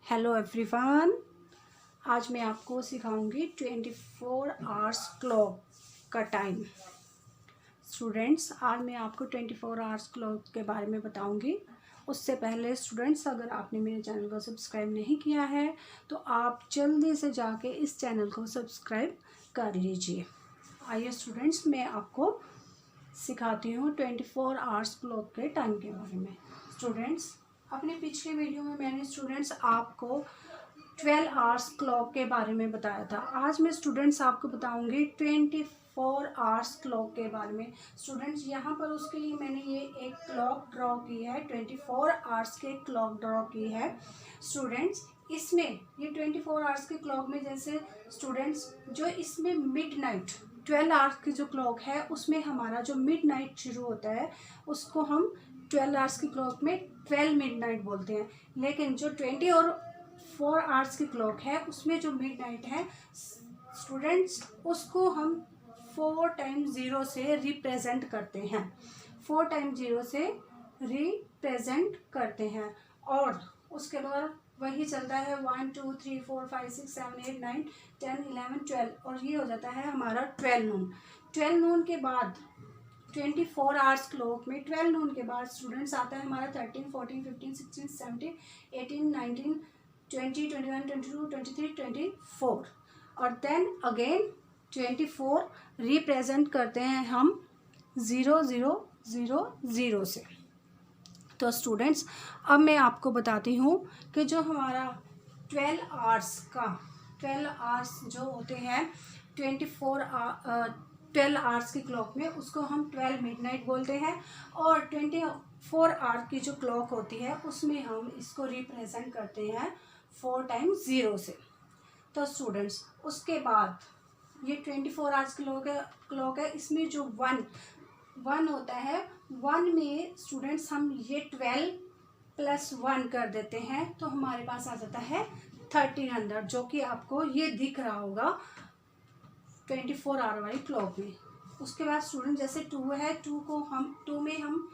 Hello everyone. आज मैं आपको सिखाऊंगी 24 आवर्स क्लॉक का टाइम। स्टूडेंट्स, आज मैं आपको 24 आवर्स क्लॉक के बारे में बताऊंगी। उससे पहले स्टूडेंट्स, अगर आपने मेरे चैनल को सब्सक्राइब नहीं किया है तो आप जल्दी से जाके इस चैनल को सब्सक्राइब कर लीजिए। आइए स्टूडेंट्स, मैं आपको सिखाती हूँ 24 आवर्स क्लॉक के टाइम के बारे में। स्टूडेंट्स, अपने पिछले वीडियो में मैंने स्टूडेंट्स आपको 12 आवर्स क्लॉक के बारे में बताया था। आज मैं स्टूडेंट्स आपको बताऊंगी 24 आवर्स क्लॉक के बारे में। स्टूडेंट्स, यहाँ पर उसके लिए मैंने ये एक क्लॉक ड्रॉ की है, 24 आवर्स के क्लॉक ड्रॉ की है। स्टूडेंट्स, इसमें ये 24 आवर्स के क्लॉक में जैसे स्टूडेंट्स जो इसमें मिडनाइट 12 आवर्स की जो क्लॉक है उसमें हमारा जो मिडनाइट शुरू होता है उसको हम 12 आवर्स की क्लॉक में 12 मिडनाइट बोलते हैं। लेकिन जो 24 आवर्स की क्लॉक है उसमें जो मिडनाइट है स्टूडेंट्स उसको हम 4 टाइम 0 से रिप्रेजेंट करते हैं। 4 टाइम 0 से रिप्रेजेंट करते हैं और उसके बाद वही चलता है 1 2 3 4 5 6 7 8 9 10 11 12 और ये हो जाता है हमारा 12 नून। 12 नून के बाद 24 आवर्स क्लॉक में 12 नून के बाद स्टूडेंट्स आता है हमारा 13 14 15 16 17 18 19 20 21 22 23 24 और देन अगेन 24 रिप्रेजेंट करते हैं हम 0 0 0 0 से। तो स्टूडेंट्स, अब मैं आपको बताती हूँ कि जो हमारा 12 आवर्स जो होते हैं 12 आवर्स की क्लॉक में उसको हम 12 मिडनाइट बोलते हैं और 24 आवर की जो क्लॉक होती है उसमें हम इसको रिप्रेजेंट करते हैं 4 टाइम 0 से। तो स्टूडेंट्स, उसके बाद ये 24 आवर्स क्लॉक है इसमें जो वन होता है, 1 में स्टूडेंट्स हम ये 12 प्लस 1 कर देते हैं तो हमारे पास आ जाता है 1300, जो कि आपको ये दिख रहा होगा 24 आवर वाली क्लॉक में। उसके बाद स्टूडेंट जैसे 2 है, 2 में हम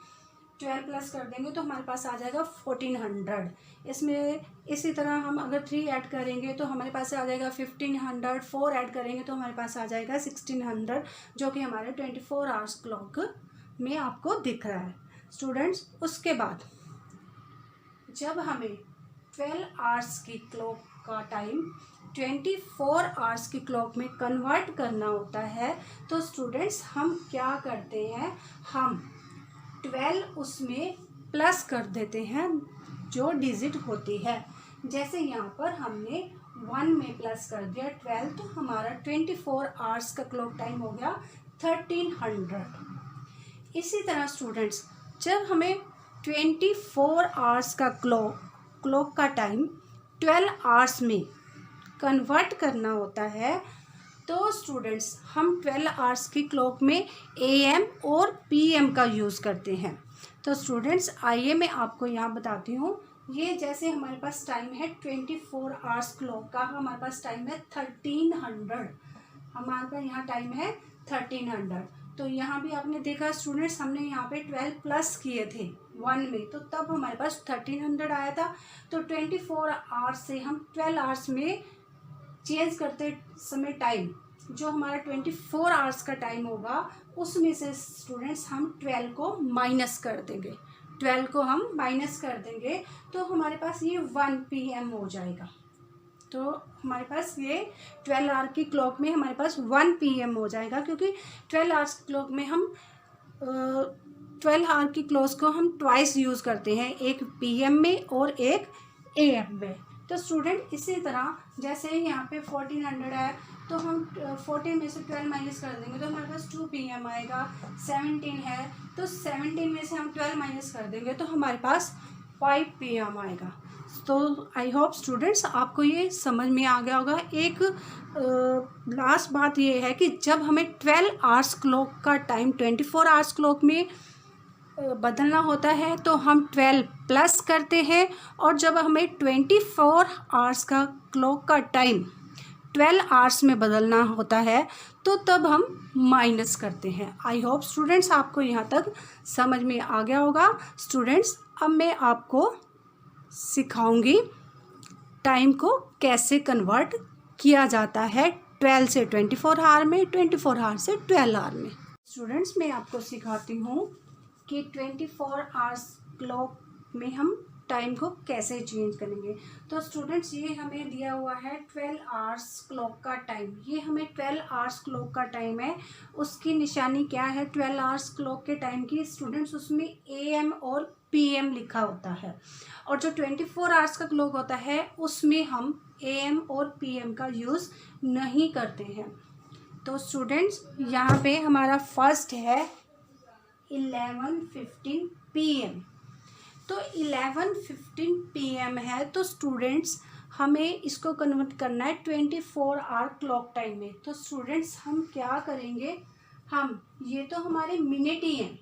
12 प्लस कर देंगे तो हमारे पास आ जाएगा 1400। इसमें इसी तरह हम अगर 3 ऐड करेंगे तो हमारे पास आ जाएगा 1500, 4 ऐड करेंगे तो हमारे पास आ जाएगा 1600, जो कि हमारे 24 आवर्स क्लॉक में आपको दिख रहा है। स्टूडेंट्स, उसके बाद जब हमें 12 आवर्स की क्लॉक का टाइम 24 आवर्स की क्लॉक में कन्वर्ट करना होता है तो स्टूडेंट्स हम क्या करते हैं, हम 12 उसमें प्लस कर देते हैं जो डिजिट होती है। जैसे यहाँ पर हमने 1 में प्लस कर दिया 12 तो हमारा 24 आवर्स का क्लॉक टाइम हो गया 1300। इसी तरह स्टूडेंट्स, जब हमें 24 आवर्स का क्लॉक का टाइम 12 आवर्स में कन्वर्ट करना होता है तो स्टूडेंट्स हम 12 आवर्स की क्लॉक में AM और PM का यूज़ करते हैं। तो स्टूडेंट्स, आइए मैं आपको यहाँ बताती हूँ। ये जैसे हमारे पास टाइम है 24 आवर्स क्लॉक का, हमारे पास टाइम है 1300, हमारे पास यहाँ टाइम है 1300। तो यहाँ भी आपने देखा स्टूडेंट्स, हमने यहाँ पे 12 प्लस किए थे 1 में तो तब हमारे पास 1300 आया था। तो 24 आवर्स से हम 12 आवर्स में चेंज करते समय टाइम जो हमारा 24 आवर्स का टाइम होगा उसमें से स्टूडेंट्स हम 12 को माइनस कर देंगे। 12 को हम माइनस कर देंगे तो हमारे पास ये 1 PM हो जाएगा। तो हमारे पास ये 12 आवर की क्लॉक में हमारे पास 1 PM हो जाएगा, क्योंकि 12 आवर्स क्लॉक में हम 12 आवर की क्लॉक को हम ट्वाइस यूज़ करते हैं, एक PM में और एक AM में। तो स्टूडेंट इसी तरह जैसे यहाँ पे 1400 है तो हम 14 में से 12 माइनस कर देंगे तो हमारे पास 2 PM आएगा। 17 है तो 17 में से हम 12 माइनस कर देंगे तो हमारे पास 5 PM आएगा। तो आई होप स्टूडेंट्स आपको ये समझ में आ गया होगा। एक लास्ट बात ये है कि जब हमें 12 आवर्स क्लॉक का टाइम 24 आवर्स क्लॉक में बदलना होता है तो हम 12 प्लस करते हैं और जब हमें 24 आवर्स का क्लॉक का टाइम 12 आवर्स में बदलना होता है तो तब हम माइनस करते हैं। आई होप स्टूडेंट्स आपको यहाँ तक समझ में आ गया होगा। स्टूडेंट्स, अब मैं आपको सिखाऊंगी टाइम को कैसे कन्वर्ट किया जाता है 12 से 24 आवर में, 24 आवर से 12 आवर में। स्टूडेंट्स, मैं आपको सिखाती हूँ कि 24 आवर्स क्लॉक में हम टाइम को कैसे चेंज करेंगे। तो स्टूडेंट्स, ये हमें दिया हुआ है 12 आवर्स क्लॉक का टाइम। ये हमें 12 आवर्स क्लॉक का टाइम है। उसकी निशानी क्या है 12 आवर्स क्लॉक के टाइम की? स्टूडेंट्स, उसमें AM और PM लिखा होता है। और जो 24 आवर्स का क्लॉक होता है उसमें हम AM और PM का यूज़ नहीं करते हैं। तो स्टूडेंट्स, यहाँ पे हमारा फर्स्ट है 11:15 PM। तो 11:15 PM है, तो स्टूडेंट्स हमें इसको कन्वर्ट करना है 24 आवर क्लॉक टाइम में। तो स्टूडेंट्स, हम क्या करेंगे, हम ये तो हमारे मिनट ही हैं,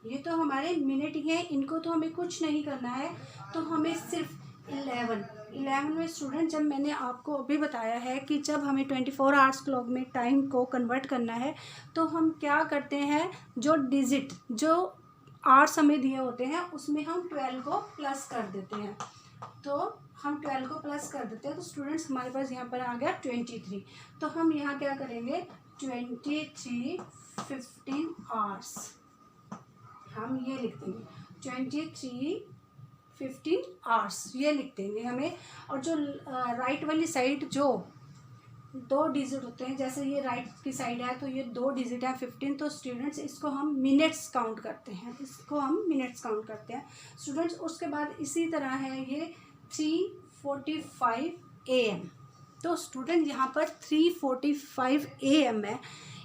ये तो हमारे मिनट ही हैं, इनको तो हमें कुछ नहीं करना है। तो हमें सिर्फ 11 में स्टूडेंट, जब मैंने आपको अभी बताया है कि जब हमें 24 आवर्स क्लॉक में टाइम को कन्वर्ट करना है तो हम क्या करते हैं, जो डिजिट जो 8 समय दिए होते हैं उसमें हम 12 को प्लस कर देते हैं। तो हम 12 को प्लस कर देते हैं, तो स्टूडेंट्स हमारे पास यहाँ पर आ गया 23। तो हम यहाँ क्या करेंगे 23:15 आवर्स, हम ये लिख देंगे 23:15 आवर्स, ये लिख देंगे हमें। और जो राइट वाली साइड जो 2 डिजिट होते हैं, जैसे ये राइट की साइड है तो ये 2 डिजिट है 15, तो स्टूडेंट्स इसको हम मिनट्स काउंट करते हैं, इसको हम मिनट्स काउंट करते हैं स्टूडेंट्स। उसके बाद इसी तरह है ये 3:45 AM। तो स्टूडेंट यहाँ पर 3:45 AM है,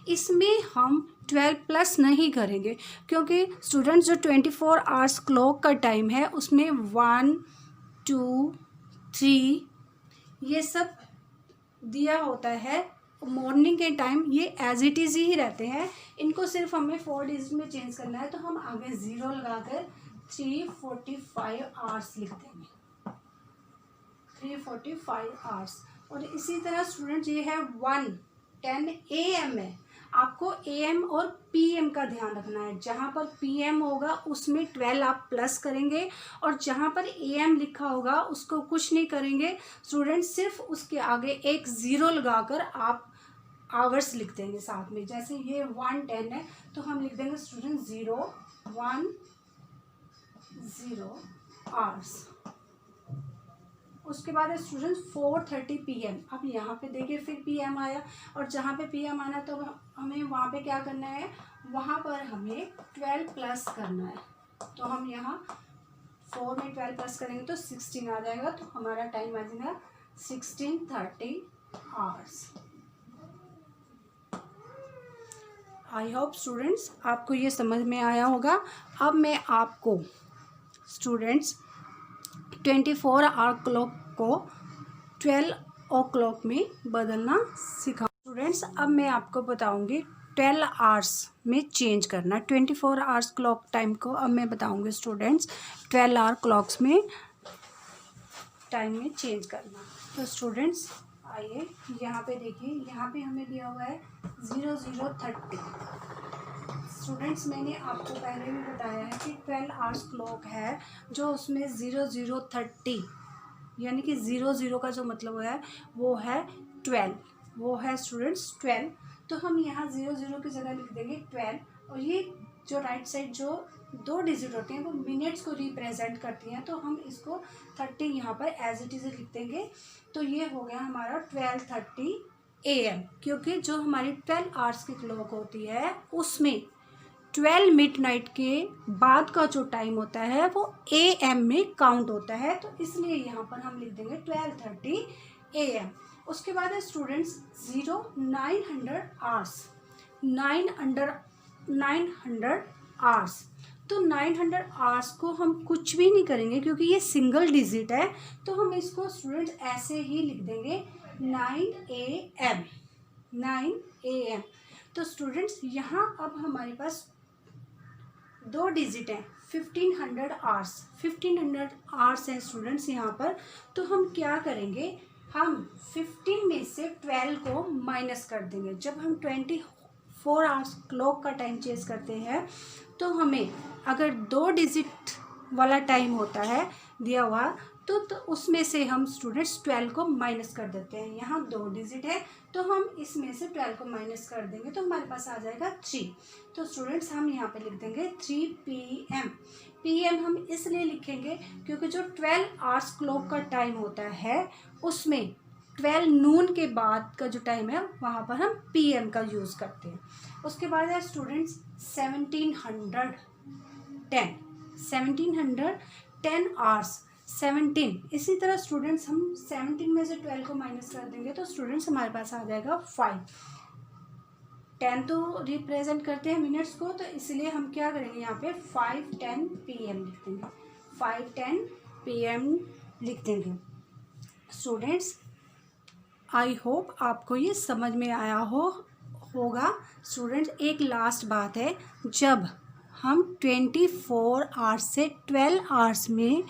इसमें हम 12 प्लस नहीं करेंगे क्योंकि स्टूडेंट्स जो 24 आवर्स क्लॉक का टाइम है उसमें 1, 2, 3 ये सब दिया होता है। मॉर्निंग के टाइम ये एज इट इज़ ही रहते हैं, इनको सिर्फ हमें 4 डिजिट में चेंज करना है। तो हम आगे 0 लगाकर 3:45 आवर्स लिख देंगे, 3:45 आवर्स। और इसी तरह स्टूडेंट ये है 1:10 AM है। आपको AM और PM का ध्यान रखना है, जहाँ पर PM होगा उसमें 12 आप प्लस करेंगे और जहाँ पर AM लिखा होगा उसको कुछ नहीं करेंगे स्टूडेंट, सिर्फ उसके आगे एक 0 लगाकर आप आवर्स लिख देंगे साथ में। जैसे ये 1:10 है तो हम लिख देंगे स्टूडेंट 0:10 आवर्स। उसके बाद है स्टूडेंट 4:30 PM। अब यहाँ पे देखिए फिर PM आया, और जहाँ पे PM आना तो हमें वहाँ पे क्या करना है, वहाँ पर हमें 12 प्लस करना है। तो हम यहाँ 4 में 12 प्लस करेंगे तो 16 आ जाएगा, तो हमारा टाइम आ जाएगा 16:30 आवर्स। आई होप स्टूडेंट्स आपको ये समझ में आया होगा। अब मैं आपको स्टूडेंट्स 24 आवर क्लॉक को 12 o'clock में बदलना सिखाऊँ। स्टूडेंट्स, अब मैं आपको बताऊंगी 12 आवर्स में चेंज करना। 24 आवर्स क्लॉक टाइम को अब मैं बताऊंगी स्टूडेंट्स 12 आवर क्लॉक्स में टाइम में चेंज करना। तो स्टूडेंट्स आइए यहाँ पे देखिए, यहाँ पे हमें दिया हुआ है 00:30। स्टूडेंट्स, मैंने आपको पहले भी बताया है कि 12 आवर्स क्लॉक है, जो उसमें 00:30 यानी कि 00 का जो मतलब है वो है 12, वो है स्टूडेंट्स 12। तो हम यहाँ 00 की जगह लिख देंगे 12, और ये जो राइट साइड जो 2 डिजिट होते हैं वो मिनट्स को रिप्रेजेंट करती हैं, तो हम इसको 30 यहाँ पर एज इट इज़ लिख देंगे। तो ये हो गया हमारा 12:30 AM, क्योंकि जो हमारी 12 आवर्स की क्लॉक होती है उसमें 12 मिडनाइट के बाद का जो टाइम होता है वो AM में काउंट होता है, तो इसलिए यहाँ पर हम लिख देंगे 12:30 AM। उसके बाद है स्टूडेंट्स 900 आवर्स, 900 आवर्स। तो 900 आवर्स को हम कुछ भी नहीं करेंगे क्योंकि ये सिंगल डिजिट है, तो हम इसको स्टूडेंट्स ऐसे ही लिख देंगे 9 AM। तो स्टूडेंट्स यहाँ अब हमारे पास 2 डिजिट हैं 1500 आवर्स, 1500 आवर्स हैं स्टूडेंट्स यहाँ पर। तो हम क्या करेंगे, हम 15 में से 12 को माइनस कर देंगे। जब हम 24 आवर्स क्लॉक का टाइम चेंज करते हैं तो हमें अगर 2 डिजिट वाला टाइम होता है दिया हुआ तो उसमें से हम स्टूडेंट्स 12 को माइनस कर देते हैं। यहाँ 2 डिजिट है तो हम इसमें से 12 को माइनस कर देंगे तो हमारे पास आ जाएगा 3। तो स्टूडेंट्स हम यहाँ पे लिख देंगे 3 PM। PM हम इसलिए लिखेंगे क्योंकि जो 12 आवर्स क्लॉक का टाइम होता है उसमें 12 नून के बाद का जो टाइम है वहाँ पर हम PM का यूज़ करते हैं। उसके बाद है स्टूडेंट्स 1710 आवर्स 17। इसी तरह स्टूडेंट्स हम 17 में से 12 को माइनस कर देंगे तो स्टूडेंट्स हमारे पास आ जाएगा 5। 10 तो रिप्रेजेंट करते हैं मिनट्स को, तो इसलिए हम क्या करेंगे यहाँ पे 5:10 PM लिख देंगे। 5:10 PM लिख देंगे। स्टूडेंट्स आई होप आपको ये समझ में आया होगा। स्टूडेंट्स एक लास्ट बात है, जब हम 24 आवर्स से 12 आवर्स में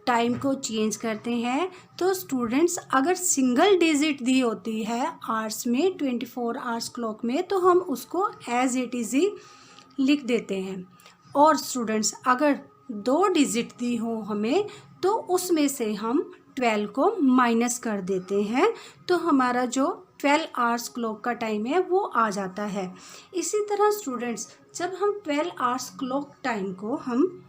टाइम को चेंज करते हैं तो स्टूडेंट्स अगर सिंगल डिजिट दी होती है आवर्स में 24 आवर्स क्लॉक में तो हम उसको एज इट इज़ ही लिख देते हैं। और स्टूडेंट्स अगर 2 डिजिट दी हो हमें तो उसमें से हम 12 को माइनस कर देते हैं तो हमारा जो 12 आवर्स क्लॉक का टाइम है वो आ जाता है। इसी तरह स्टूडेंट्स जब हम 12 आवर्स क्लॉक टाइम को हम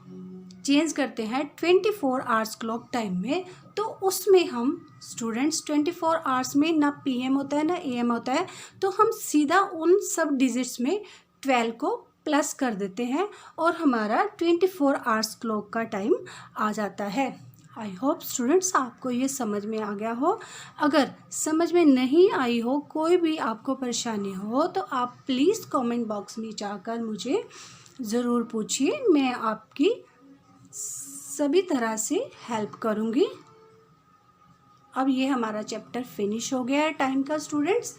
चेंज करते हैं 24 आवर्स क्लॉक टाइम में तो उसमें हम स्टूडेंट्स 24 आवर्स में ना PM होता है ना AM होता है, तो हम सीधा उन सब डिजिट्स में 12 को प्लस कर देते हैं और हमारा 24 आवर्स क्लॉक का टाइम आ जाता है। आई होप स्टूडेंट्स आपको ये समझ में आ गया हो। अगर समझ में नहीं आई हो, कोई भी आपको परेशानी हो तो आप प्लीज़ कमेंट बॉक्स में जाकर मुझे ज़रूर पूछिए, मैं आपकी सभी तरह से हेल्प करूँगी। अब ये हमारा चैप्टर फिनिश हो गया है टाइम का स्टूडेंट्स।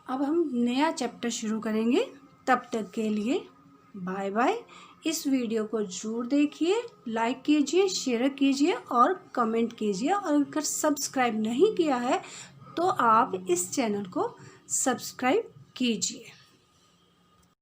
अब हम नया चैप्टर शुरू करेंगे, तब तक के लिए बाय बाय। इस वीडियो को ज़रूर देखिए, लाइक कीजिए, शेयर कीजिए और कमेंट कीजिए। और अगर सब्सक्राइब नहीं किया है तो आप इस चैनल को सब्सक्राइब कीजिए।